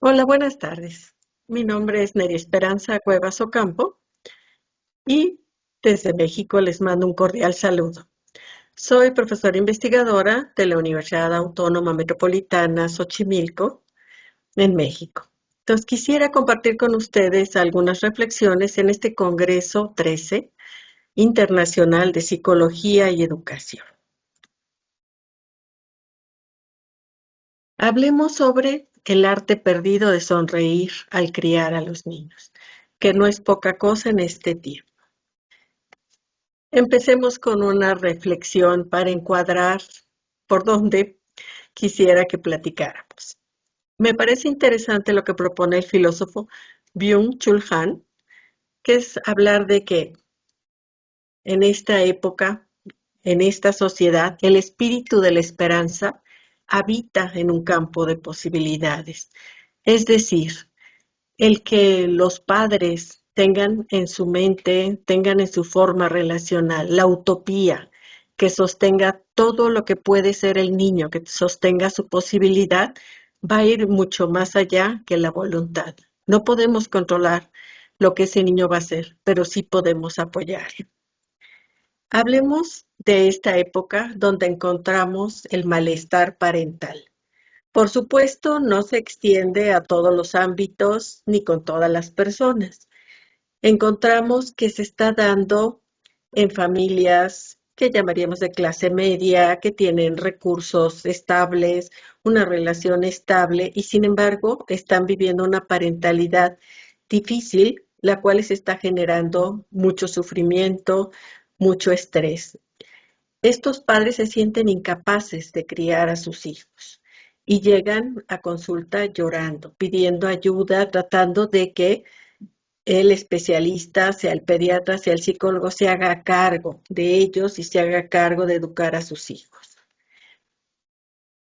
Hola, buenas tardes. Mi nombre es Neri Esperanza Cuevas Ocampo y desde México les mando un cordial saludo. Soy profesora investigadora de la Universidad Autónoma Metropolitana Xochimilco, en México. Entonces quisiera compartir con ustedes algunas reflexiones en este Congreso 13 Internacional de Psicología y Educación. Hablemos sobre el arte perdido de sonreír al criar a los niños, que no es poca cosa en este tiempo. Empecemos con una reflexión para encuadrar por dónde quisiera que platicáramos. Me parece interesante lo que propone el filósofo Byung-Chul Han, que es hablar de que en esta época, en esta sociedad, el espíritu de la esperanza habita en un campo de posibilidades. Es decir, el que los padres tengan en su mente, tengan en su forma relacional la utopía que sostenga todo lo que puede ser el niño, que sostenga su posibilidad, va a ir mucho más allá que la voluntad. No podemos controlar lo que ese niño va a hacer, pero sí podemos apoyar. Hablemos de esta época donde encontramos el malestar parental. Por supuesto, no se extiende a todos los ámbitos ni con todas las personas. Encontramos que se está dando en familias que llamaríamos de clase media, que tienen recursos estables, una relación estable y sin embargo están viviendo una parentalidad difícil, la cual les está generando mucho sufrimiento, mucho estrés. Estos padres se sienten incapaces de criar a sus hijos y llegan a consulta llorando, pidiendo ayuda, tratando de que el especialista, sea el pediatra, sea el psicólogo, se haga cargo de ellos y se haga cargo de educar a sus hijos.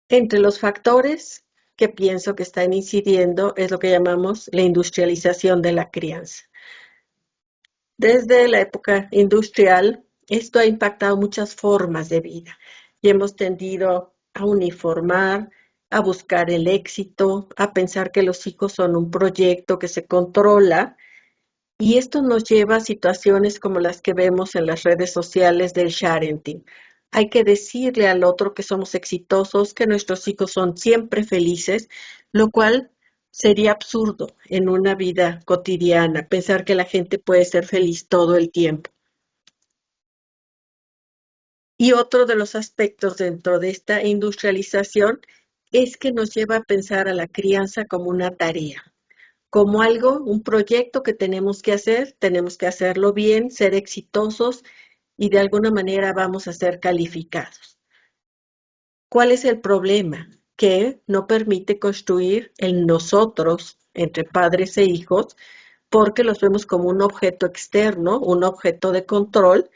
Entre los factores que pienso que están incidiendo es lo que llamamos la industrialización de la crianza. Desde la época industrial, esto ha impactado muchas formas de vida y hemos tendido a uniformar, a buscar el éxito, a pensar que los hijos son un proyecto que se controla y esto nos lleva a situaciones como las que vemos en las redes sociales del sharenting. Hay que decirle al otro que somos exitosos, que nuestros hijos son siempre felices, lo cual sería absurdo en una vida cotidiana, pensar que la gente puede ser feliz todo el tiempo. Y otro de los aspectos dentro de esta industrialización es que nos lleva a pensar a la crianza como una tarea, como algo, un proyecto que tenemos que hacerlo bien, ser exitosos y de alguna manera vamos a ser calificados. ¿Cuál es el problema? Que no permite construir el nosotros entre padres e hijos porque los vemos como un objeto externo, un objeto de control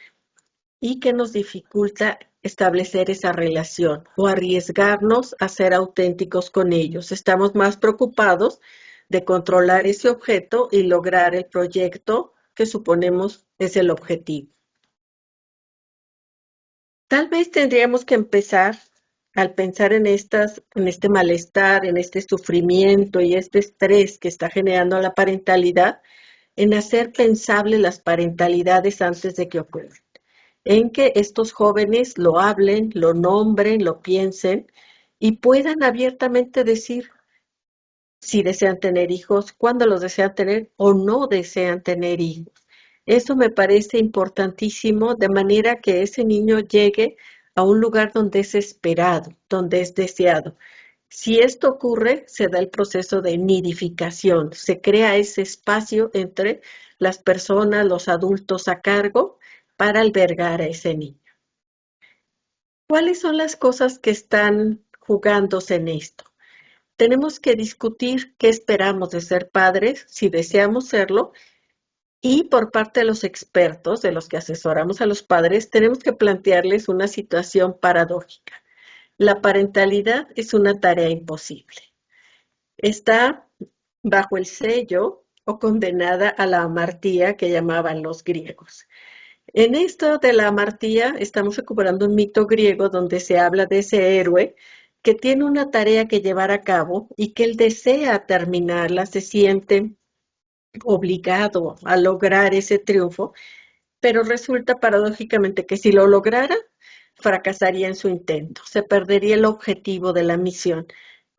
y que nos dificulta establecer esa relación o arriesgarnos a ser auténticos con ellos. Estamos más preocupados de controlar ese objeto y lograr el proyecto que suponemos es el objetivo. Tal vez tendríamos que empezar al pensar en este malestar, en este sufrimiento y este estrés que está generando la parentalidad, en hacer pensables las parentalidades antes de que ocurran, en que estos jóvenes lo hablen, lo nombren, lo piensen y puedan abiertamente decir si desean tener hijos, cuándo los desean tener o no desean tener hijos. Eso me parece importantísimo de manera que ese niño llegue a un lugar donde es esperado, donde es deseado. Si esto ocurre, se da el proceso de nidificación, se crea ese espacio entre las personas, los adultos a cargo, para albergar a ese niño. ¿Cuáles son las cosas que están jugándose en esto? Tenemos que discutir qué esperamos de ser padres, si deseamos serlo, y por parte de los expertos, de los que asesoramos a los padres, tenemos que plantearles una situación paradójica. La parentalidad es una tarea imposible. Está bajo el sello o condenada a la amartía que llamaban los griegos. En esto de la amartía estamos recuperando un mito griego donde se habla de ese héroe que tiene una tarea que llevar a cabo y que él desea terminarla, se siente obligado a lograr ese triunfo, pero resulta paradójicamente que si lo lograra, fracasaría en su intento, se perdería el objetivo de la misión.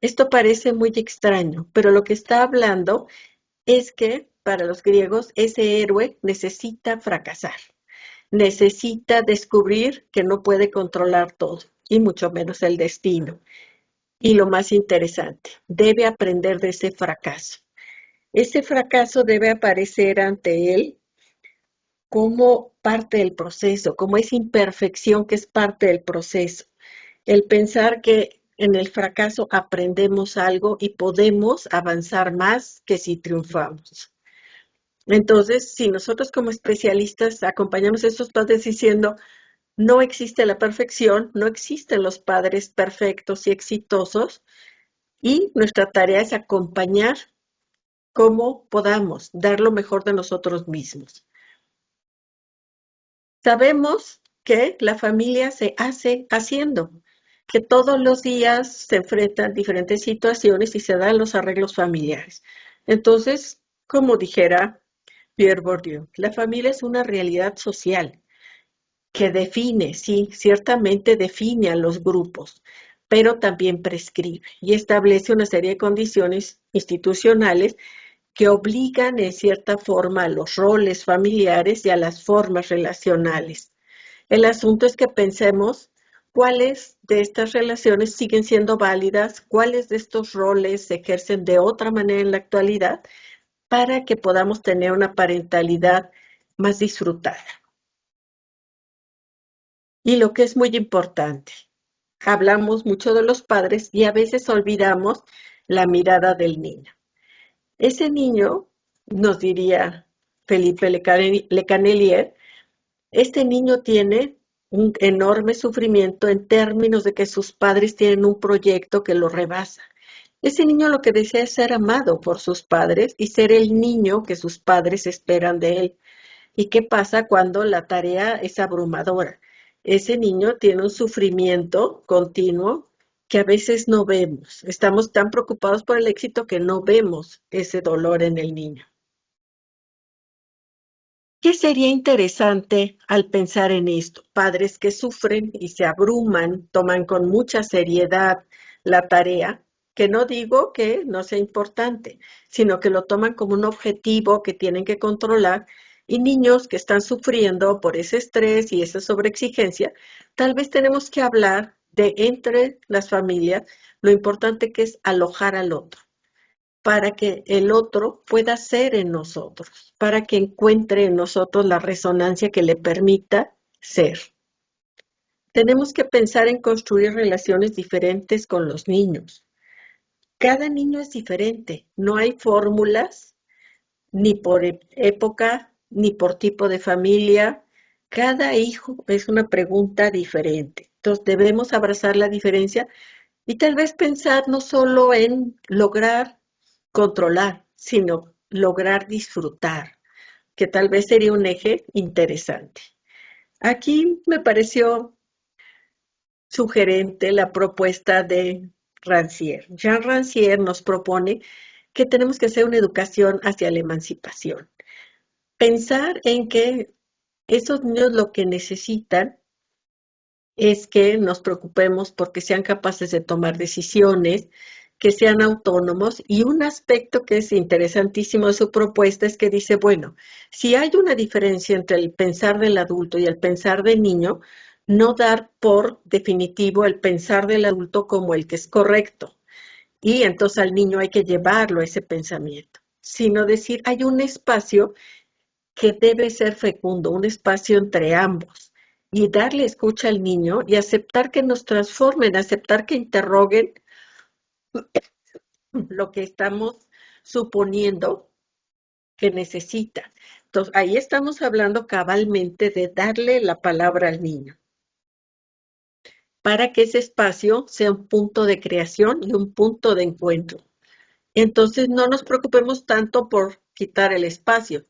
Esto parece muy extraño, pero lo que está hablando es que para los griegos ese héroe necesita fracasar, necesita descubrir que no puede controlar todo, y mucho menos el destino. Y lo más interesante, debe aprender de ese fracaso. Ese fracaso debe aparecer ante él como parte del proceso, como esa imperfección que es parte del proceso. El pensar que en el fracaso aprendemos algo y podemos avanzar más que si triunfamos. Entonces, si nosotros como especialistas acompañamos a estos padres diciendo, no existe la perfección, no existen los padres perfectos y exitosos, y nuestra tarea es acompañar como podamos, dar lo mejor de nosotros mismos. Sabemos que la familia se hace haciendo, que todos los días se enfrentan diferentes situaciones y se dan los arreglos familiares. Entonces, como dijera Pierre Bourdieu, la familia es una realidad social que define, sí, ciertamente define a los grupos, pero también prescribe y establece una serie de condiciones institucionales que obligan en cierta forma a los roles familiares y a las formas relacionales. El asunto es que pensemos cuáles de estas relaciones siguen siendo válidas, cuáles de estos roles se ejercen de otra manera en la actualidad para que podamos tener una parentalidad más disfrutada. Y lo que es muy importante, hablamos mucho de los padres y a veces olvidamos la mirada del niño. Ese niño, nos diría Felipe Lecanelier, este niño tiene un enorme sufrimiento en términos de que sus padres tienen un proyecto que lo rebasa. Ese niño lo que desea es ser amado por sus padres y ser el niño que sus padres esperan de él. ¿Y qué pasa cuando la tarea es abrumadora? Ese niño tiene un sufrimiento continuo que a veces no vemos. Estamos tan preocupados por el éxito que no vemos ese dolor en el niño. ¿Qué sería interesante al pensar en esto? Padres que sufren y se abruman, toman con mucha seriedad la tarea, que no digo que no sea importante, sino que lo toman como un objetivo que tienen que controlar, y niños que están sufriendo por ese estrés y esa sobreexigencia, tal vez tenemos que hablar de entre las familias lo importante que es alojar al otro para que el otro pueda ser en nosotros, para que encuentre en nosotros la resonancia que le permita ser. Tenemos que pensar en construir relaciones diferentes con los niños. Cada niño es diferente, no hay fórmulas ni por época, ni por tipo de familia. Cada hijo es una pregunta diferente. Entonces debemos abrazar la diferencia y tal vez pensar no solo en lograr controlar, sino lograr disfrutar, que tal vez sería un eje interesante. Aquí me pareció sugerente la propuesta de Rancière. Jean Rancière nos propone que tenemos que hacer una educación hacia la emancipación. Pensar en que esos niños lo que necesitan es que nos preocupemos porque sean capaces de tomar decisiones, que sean autónomos. Y un aspecto que es interesantísimo de su propuesta es que dice, bueno, si hay una diferencia entre el pensar del adulto y el pensar del niño, no dar por definitivo el pensar del adulto como el que es correcto. Y entonces al niño hay que llevarlo a ese pensamiento, sino decir, hay un espacio que debe ser fecundo, un espacio entre ambos, y darle escucha al niño y aceptar que nos transformen, aceptar que interroguen lo que estamos suponiendo que necesita. Entonces, ahí estamos hablando cabalmente de darle la palabra al niño, para que ese espacio sea un punto de creación y un punto de encuentro. Entonces, no nos preocupemos tanto por quitar el espacio,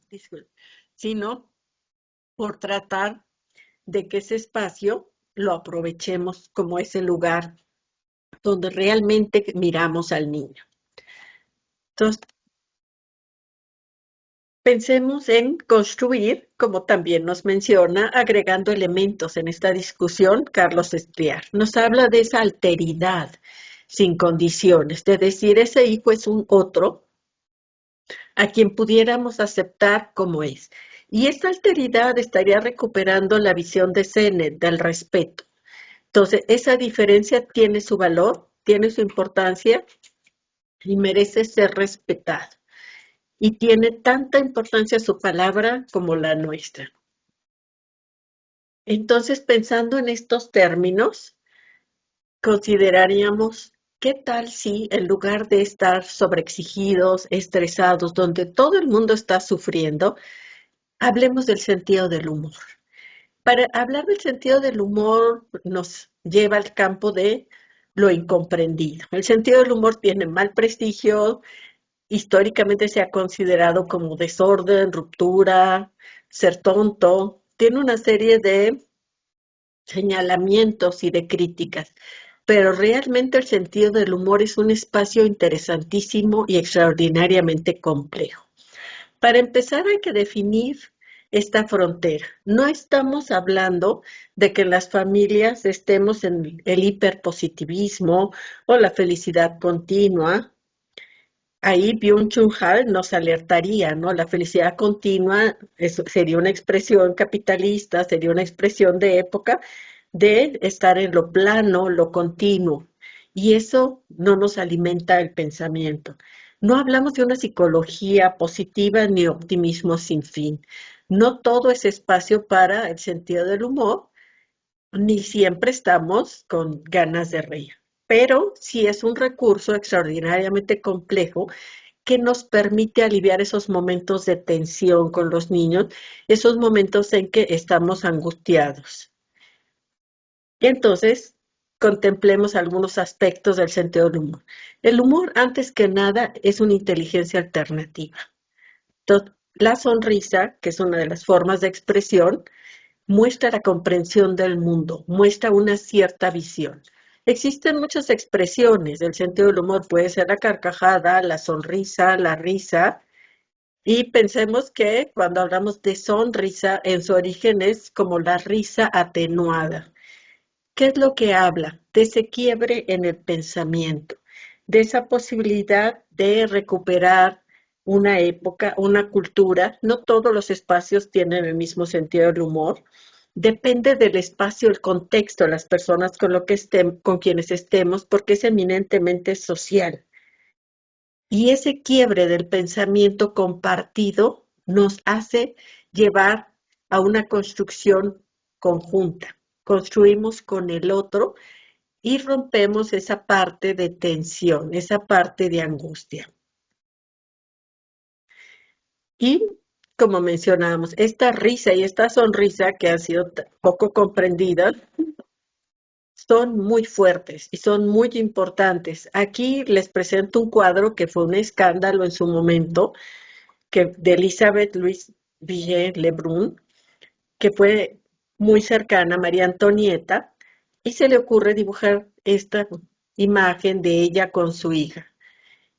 disculpe, sino por tratar de que ese espacio lo aprovechemos como ese lugar donde realmente miramos al niño. Entonces, pensemos en construir, como también nos menciona, agregando elementos en esta discusión, Carlos Estriar. Nos habla de esa alteridad sin condiciones, de decir ese hijo es un otro a quien pudiéramos aceptar como es. Y esta alteridad estaría recuperando la visión de Sennett del respeto. Entonces, esa diferencia tiene su valor, tiene su importancia y merece ser respetada. Y tiene tanta importancia su palabra como la nuestra. Entonces, pensando en estos términos, consideraríamos, ¿qué tal si en lugar de estar sobreexigidos, estresados, donde todo el mundo está sufriendo, hablemos del sentido del humor? Para hablar del sentido del humor nos lleva al campo de lo incomprendido. El sentido del humor tiene mal prestigio, históricamente se ha considerado como desorden, ruptura, ser tonto. Tiene una serie de señalamientos y de críticas, pero realmente el sentido del humor es un espacio interesantísimo y extraordinariamente complejo. Para empezar hay que definir esta frontera. No estamos hablando de que en las familias estemos en el hiperpositivismo o la felicidad continua. Ahí Byung-Chul Han nos alertaría, ¿no? La felicidad continua sería una expresión capitalista, sería una expresión de época de estar en lo plano, lo continuo. Y eso no nos alimenta el pensamiento. No hablamos de una psicología positiva ni optimismo sin fin. No todo es espacio para el sentido del humor, ni siempre estamos con ganas de reír. Pero sí es un recurso extraordinariamente complejo que nos permite aliviar esos momentos de tensión con los niños, esos momentos en que estamos angustiados. Y entonces, contemplemos algunos aspectos del sentido del humor. El humor, antes que nada, es una inteligencia alternativa. La sonrisa, que es una de las formas de expresión, muestra la comprensión del mundo, muestra una cierta visión. Existen muchas expresiones del sentido del humor, puede ser la carcajada, la sonrisa, la risa, y pensemos que cuando hablamos de sonrisa, en su origen es como la risa atenuada. ¿Qué es lo que habla? De ese quiebre en el pensamiento, de esa posibilidad de recuperar una época, una cultura. No todos los espacios tienen el mismo sentido del humor. Depende del espacio, el contexto, las personas con lo que con quienes estemos, porque es eminentemente social. Y ese quiebre del pensamiento compartido nos hace llevar a una construcción conjunta. Construimos con el otro y rompemos esa parte de tensión, esa parte de angustia. Y como mencionábamos, esta risa y esta sonrisa que han sido poco comprendidas son muy fuertes y son muy importantes. Aquí les presento un cuadro que fue un escándalo en su momento, que de Elizabeth Louise Villiers-Lebrun, que fue muy cercana a María Antonieta, y se le ocurre dibujar esta imagen de ella con su hija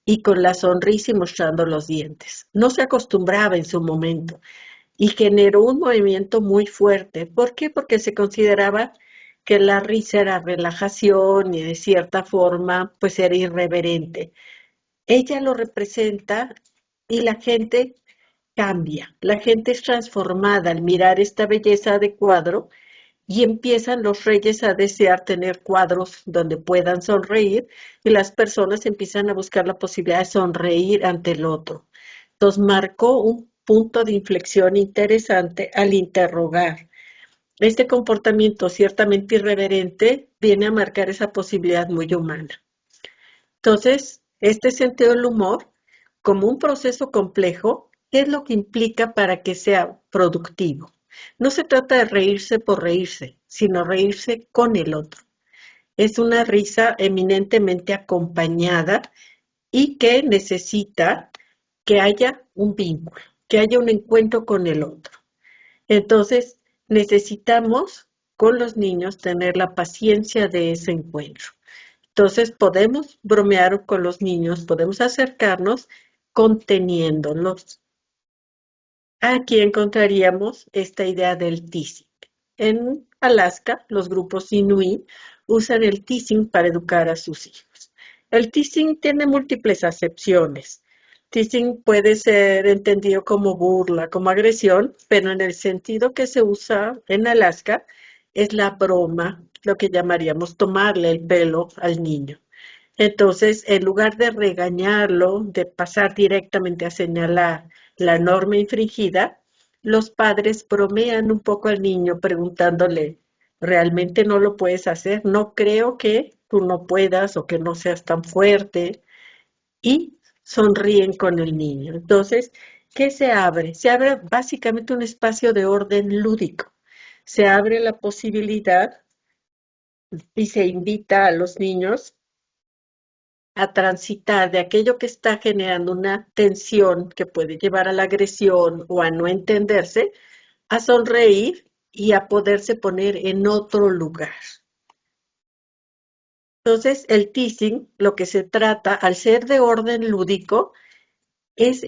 y con la sonrisa y mostrando los dientes. No se acostumbraba en su momento y generó un movimiento muy fuerte. ¿Por qué? Porque se consideraba que la risa era relajación y de cierta forma pues era irreverente. Ella lo representa y la gente cambia, la gente es transformada al mirar esta belleza de cuadro y empiezan los reyes a desear tener cuadros donde puedan sonreír y las personas empiezan a buscar la posibilidad de sonreír ante el otro. Entonces marcó un punto de inflexión interesante al interrogar. Este comportamiento ciertamente irreverente viene a marcar esa posibilidad muy humana. Entonces, este sentido del humor, como un proceso complejo, ¿qué es lo que implica para que sea productivo? No se trata de reírse por reírse, sino reírse con el otro. Es una risa eminentemente acompañada y que necesita que haya un vínculo, que haya un encuentro con el otro. Entonces, necesitamos con los niños tener la paciencia de ese encuentro. Entonces podemos bromear con los niños, podemos acercarnos conteniéndolos. Aquí encontraríamos esta idea del teasing. En Alaska, los grupos Inuit usan el teasing para educar a sus hijos. El teasing tiene múltiples acepciones. Teasing puede ser entendido como burla, como agresión, pero en el sentido que se usa en Alaska es la broma, lo que llamaríamos tomarle el pelo al niño. Entonces, en lugar de regañarlo, de pasar directamente a señalar la norma infringida, los padres bromean un poco al niño preguntándole, ¿realmente no lo puedes hacer? No creo que tú no puedas o que no seas tan fuerte. Y sonríen con el niño. Entonces, ¿qué se abre? Se abre básicamente un espacio de orden lúdico. Se abre la posibilidad y se invita a los niños a transitar de aquello que está generando una tensión que puede llevar a la agresión o a no entenderse, a sonreír y a poderse poner en otro lugar. Entonces, el teasing, lo que se trata, al ser de orden lúdico, es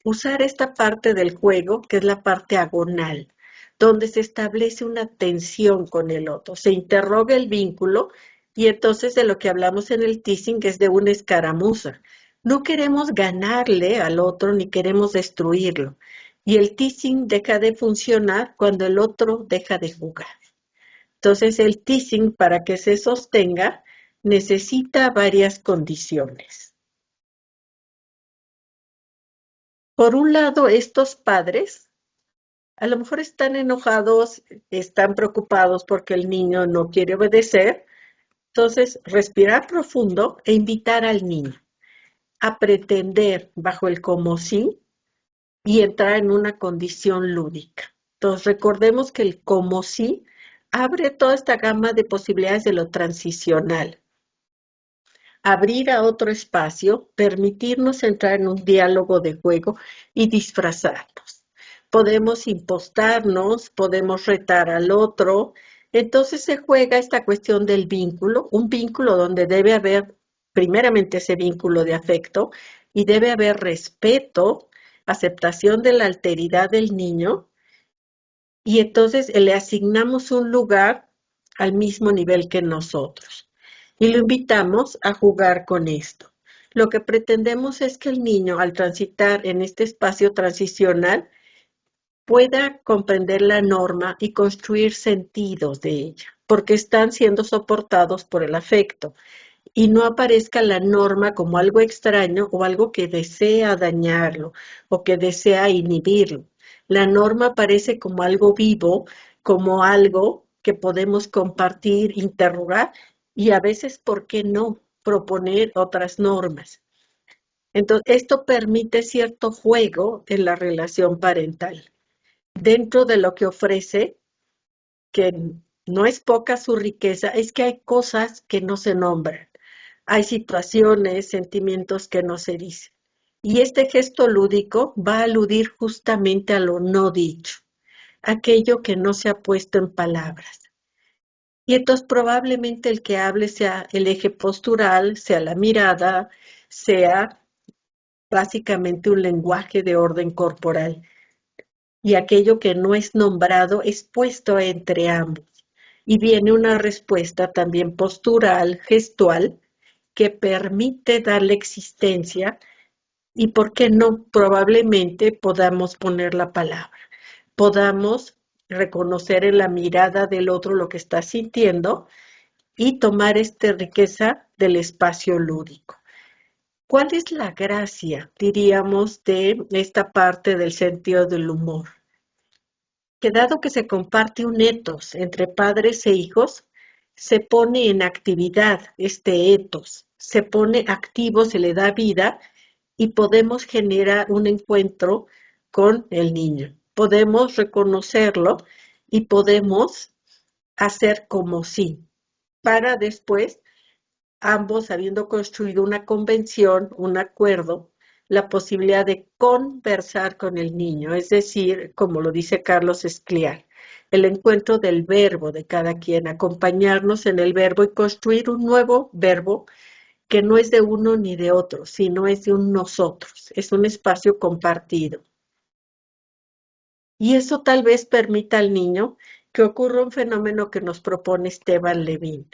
usar esta parte del juego, que es la parte agonal, donde se establece una tensión con el otro, se interroga el vínculo y entonces de lo que hablamos en el teasing es de una escaramuza. No queremos ganarle al otro ni queremos destruirlo. Y el teasing deja de funcionar cuando el otro deja de jugar. Entonces el teasing, para que se sostenga, necesita varias condiciones. Por un lado, estos padres a lo mejor están enojados, están preocupados porque el niño no quiere obedecer. Entonces, respirar profundo e invitar al niño a pretender bajo el como sí y entrar en una condición lúdica. Entonces, recordemos que el como sí abre toda esta gama de posibilidades de lo transicional. Abrir a otro espacio, permitirnos entrar en un diálogo de juego y disfrazarnos. Podemos impostarnos, podemos retar al otro. Entonces se juega esta cuestión del vínculo, un vínculo donde debe haber primeramente ese vínculo de afecto y debe haber respeto, aceptación de la alteridad del niño y entonces le asignamos un lugar al mismo nivel que nosotros y lo invitamos a jugar con esto. Lo que pretendemos es que el niño, al transitar en este espacio transicional, pueda comprender la norma y construir sentidos de ella, porque están siendo soportados por el afecto y no aparezca la norma como algo extraño o algo que desea dañarlo o que desea inhibirlo. La norma aparece como algo vivo, como algo que podemos compartir, interrogar y a veces, ¿por qué no?, proponer otras normas. Entonces, esto permite cierto juego en la relación parental. Dentro de lo que ofrece, que no es poca su riqueza, es que hay cosas que no se nombran. Hay situaciones, sentimientos que no se dicen. Y este gesto lúdico va a aludir justamente a lo no dicho, aquello que no se ha puesto en palabras. Y entonces probablemente el que hable sea el eje postural, sea la mirada, sea básicamente un lenguaje de orden corporal. Y aquello que no es nombrado es puesto entre ambos. Y viene una respuesta también postural, gestual, que permite darle existencia y, ¿por qué no? Probablemente podamos poner la palabra, podamos reconocer en la mirada del otro lo que está sintiendo y tomar esta riqueza del espacio lúdico. ¿Cuál es la gracia, diríamos, de esta parte del sentido del humor? Que dado que se comparte un etos entre padres e hijos, se pone en actividad este etos, se pone activo, se le da vida y podemos generar un encuentro con el niño. Podemos reconocerlo y podemos hacer como sí, para después, ambos habiendo construido una convención, un acuerdo, la posibilidad de conversar con el niño, es decir, como lo dice Carlos Escliar, el encuentro del verbo de cada quien, acompañarnos en el verbo y construir un nuevo verbo que no es de uno ni de otro, sino es de un nosotros, es un espacio compartido. Y eso tal vez permita al niño que ocurra un fenómeno que nos propone Esteban Levin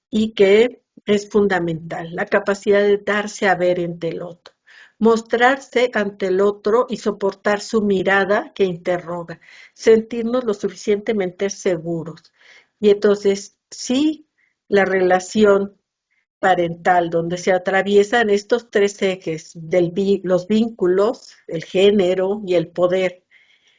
y que es fundamental, la capacidad de darse a ver ante el otro, mostrarse ante el otro y soportar su mirada que interroga, sentirnos lo suficientemente seguros. Y entonces, sí, la relación parental, donde se atraviesan estos tres ejes los vínculos, el género y el poder,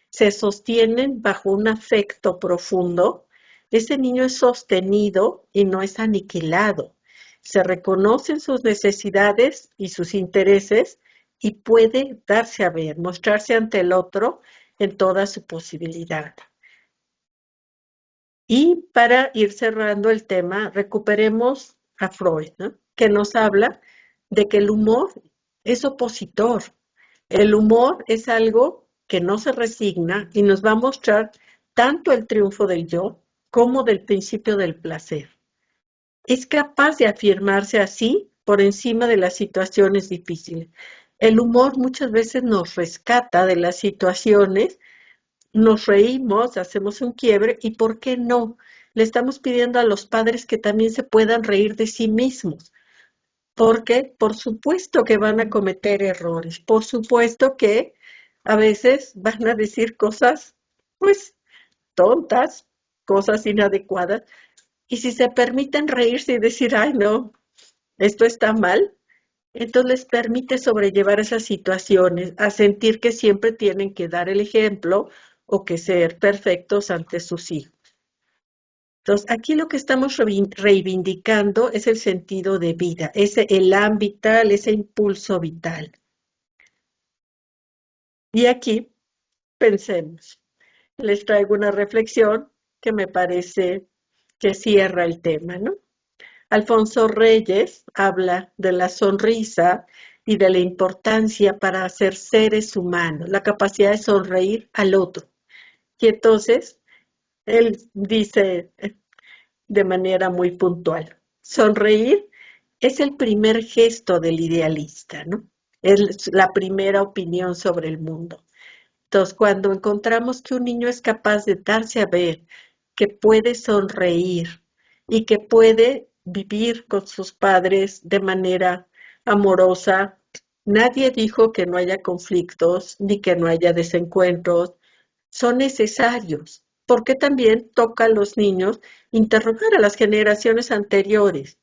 se sostienen bajo un afecto profundo, ese niño es sostenido y no es aniquilado. Se reconocen sus necesidades y sus intereses y puede darse a ver, mostrarse ante el otro en toda su posibilidad. Y para ir cerrando el tema, recuperemos a Freud, ¿no? Que nos habla de que el humor es opositor. El humor es algo que no se resigna y nos va a mostrar tanto el triunfo del yo como del principio del placer. Es capaz de afirmarse así por encima de las situaciones difíciles. El humor muchas veces nos rescata de las situaciones, nos reímos, hacemos un quiebre y ¿por qué no? Le estamos pidiendo a los padres que también se puedan reír de sí mismos, porque por supuesto que van a cometer errores, por supuesto que a veces van a decir cosas, pues, tontas, cosas inadecuadas, y si se permiten reírse y decir, ay, no, esto está mal, entonces les permite sobrellevar esas situaciones, a sentir que siempre tienen que dar el ejemplo o que ser perfectos ante sus hijos. Entonces, aquí lo que estamos reivindicando es el sentido de vida, ese elan vital, ese impulso vital. Y aquí pensemos, les traigo una reflexión que me parece que cierra el tema, ¿no? Alfonso Reyes habla de la sonrisa y de la importancia para ser seres humanos, la capacidad de sonreír al otro. Y entonces, él dice de manera muy puntual, sonreír es el primer gesto del idealista, ¿no? Es la primera opinión sobre el mundo. Entonces, cuando encontramos que un niño es capaz de darse a ver, que puede sonreír y que puede vivir con sus padres de manera amorosa, nadie dijo que no haya conflictos ni que no haya desencuentros, son necesarios, porque también toca a los niños interrogar a las generaciones anteriores.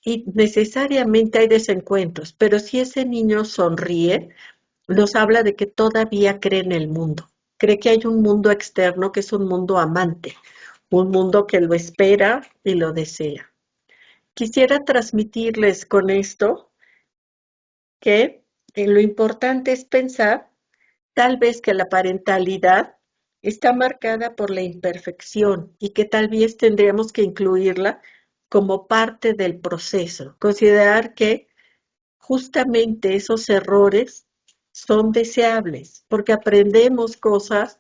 Y necesariamente hay desencuentros, pero si ese niño sonríe, nos habla de que todavía cree en el mundo, cree que hay un mundo externo que es un mundo amante, un mundo que lo espera y lo desea. Quisiera transmitirles con esto que lo importante es pensar tal vez que la parentalidad está marcada por la imperfección y que tal vez tendríamos que incluirla como parte del proceso, considerar que justamente esos errores son deseables, porque aprendemos cosas,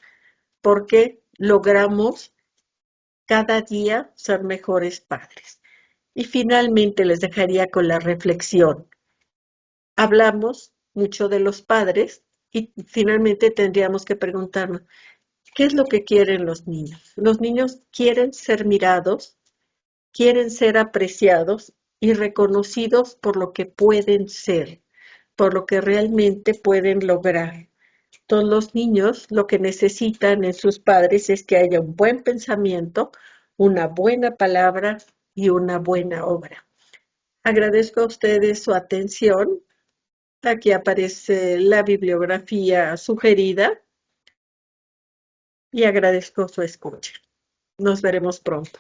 porque logramos cada día ser mejores padres. Y finalmente les dejaría con la reflexión. Hablamos mucho de los padres y finalmente tendríamos que preguntarnos, ¿qué es lo que quieren los niños? Los niños quieren ser mirados, quieren ser apreciados y reconocidos por lo que pueden ser, por lo que realmente pueden lograr. Todos los niños lo que necesitan en sus padres es que haya un buen pensamiento, una buena palabra y una buena obra. Agradezco a ustedes su atención. Aquí aparece la bibliografía sugerida y agradezco su escucha. Nos veremos pronto.